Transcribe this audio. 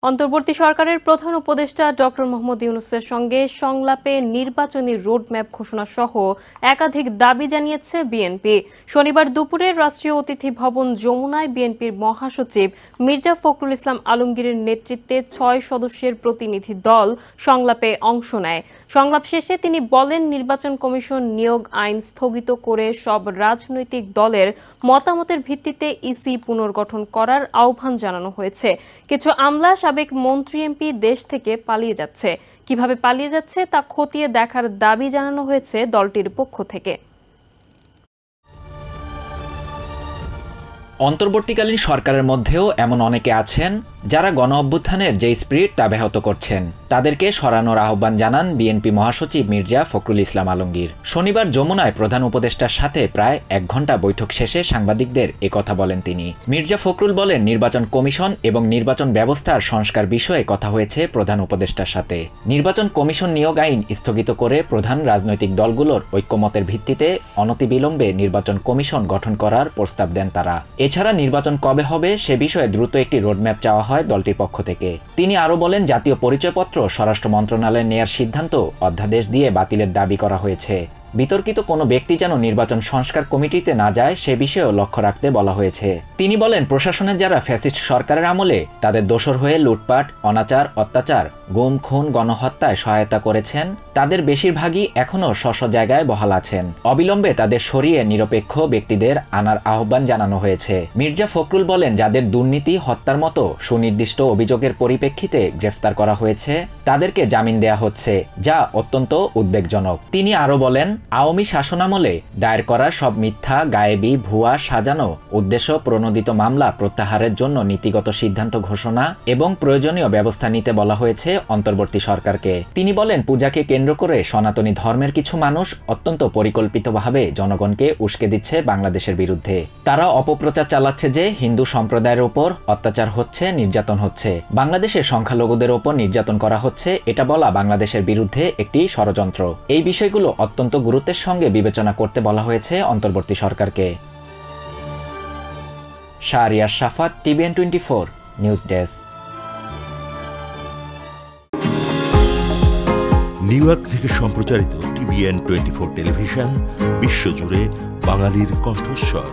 অন্তর্বর্তী সরকারের প্রধান উপদেষ্টা ডক্টর মোহাম্মদ ইউনূসের সঙ্গে সংলাপে নির্বাচনী রোডম্যাপ ঘোষণা সহ একাধিক দাবি জানিয়েছে বিএনপি। শনিবার দুপুরে রাষ্ট্রীয় অতিথি ভবন যমুনায় বিএনপির মহাসচিব মির্জা ফখরুল ইসলাম আলমগীরের নেতৃত্বে ৬ সদস্যের প্রতিনিধি দল সংলাপে অংশ নেয়। সংলাপ শেষে তিনি বলেন, নির্বাচন কমিশন নিয়োগ আইন স্থগিত করে সব রাজনৈতিক দলের মতামতের ভিত্তিতে ইসি পুনর্গঠন করার আহ্বান জানানো হয়েছে। কিছু আমলা সাবেক মন্ত্রী এমপি দেশ থেকে পালিয়ে যাচ্ছে। কিভাবে পালিয়ে যাচ্ছে তা খতিয়ে দেখার দাবি জানানো হয়েছে দলটির পক্ষ থেকে। অন্তর্বর্তীকালীন সরকারের মধ্যেও এমন অনেকে আছেন যারা গণ অভ্যুত্থানের যে স্পিরিট তা ব্যাহত করছেন। তাদেরকে সরানোর আহ্বান জানান বিএনপি মহাসচিব মির্জা ফখরুল ইসলাম আলমগীর। শনিবার যমুনায় প্রধান উপদেষ্টার সাথে প্রায় ১ ঘণ্টা বৈঠক শেষে সাংবাদিকদের একথা বলেন তিনি। মির্জা ফখরুল বলেন, নির্বাচন কমিশন এবং নির্বাচন ব্যবস্থার সংস্কার বিষয়ে কথা হয়েছে প্রধান উপদেষ্টার সাথে। নির্বাচন কমিশন নিয়োগ আইন স্থগিত করে প্রধান রাজনৈতিক দলগুলোর ঐক্যমতের ভিত্তিতে অনতিবিলম্বে নির্বাচন কমিশন গঠন করার প্রস্তাব দেন তারা। এছাড়া নির্বাচন কবে হবে সে বিষয়ে দ্রুত একটি রোডম্যাপ চাওয়া হয় দলটির পক্ষ থেকে। তিনি আরও বলেন, জাতীয় পরিচয়পত্র স্বরাষ্ট্র মন্ত্রণালয়ে নেয়ার সিদ্ধান্ত অধ্যাদেশ দিয়ে বাতিলের দাবি করা হয়েছে। বিতর্কিত কোনো ব্যক্তি যেন নির্বাচন সংস্কার কমিটিতে না যায় সে বিষয়েও লক্ষ্য রাখতে বলা হয়েছে। তিনি বলেন, প্রশাসনের যারা ফ্যাসিস্ট সরকারের আমলে তাদের দোসর হয়ে লুটপাট, অনাচার, অত্যাচার, গুম, খুন, গণহত্যায় সহায়তা করেছেন তাদের বেশিরভাগই এখনও স্ব জায়গায় বহাল আছেন। অবিলম্বে তাদের সরিয়ে নিরপেক্ষ ব্যক্তিদের আনার আহ্বান জানানো হয়েছে। মির্জা ফখরুল বলেন, যাদের দুর্নীতি, হত্যার মতো সুনির্দিষ্ট অভিযোগের পরিপ্রেক্ষিতে গ্রেফতার করা হয়েছে তাদেরকে জামিন দেয়া হচ্ছে, যা অত্যন্ত উদ্বেগজনক। তিনি আরও বলেন, আওয়ামী শাসনামলে দায়ের করা সব মিথ্যা, গায়েবী, ভুয়া, সাজানো, উদ্দেশ্য প্রণোদিত মামলা প্রত্যাহারের জন্য নীতিগত সিদ্ধান্ত ঘোষণা এবং প্রয়োজনীয় ব্যবস্থা নিতে বলা হয়েছে অন্তর্বর্তী সরকারকে। তিনি বলেন, পূজাকে কেন্দ্র করে সনাতনী ধর্মের কিছু মানুষ অত্যন্ত পরিকল্পিতভাবে জনগণকে উস্কে দিচ্ছে বাংলাদেশের বিরুদ্ধে। তারা অপপ্রচার চালাচ্ছে যে হিন্দু সম্প্রদায়ের উপর অত্যাচার হচ্ছে, নির্যাতন হচ্ছে, বাংলাদেশের সংখ্যালঘুদের উপর নির্যাতন করা হচ্ছে, এটা বলা বাংলাদেশের বিরুদ্ধে একটি ষড়যন্ত্র। এই বিষয়গুলো অত্যন্ত গুরুত্বের সঙ্গে বিবেচনা করতে বলা হয়েছে অন্তর্বর্তী সরকারকে। শাহরিয়ার শাফাত, TVN24 news desk. New York থেকে সম্প্রচারিত TVN24 টেলিভিশন বিশ্বজুড়ে বাঙালির কণ্ঠস্বর।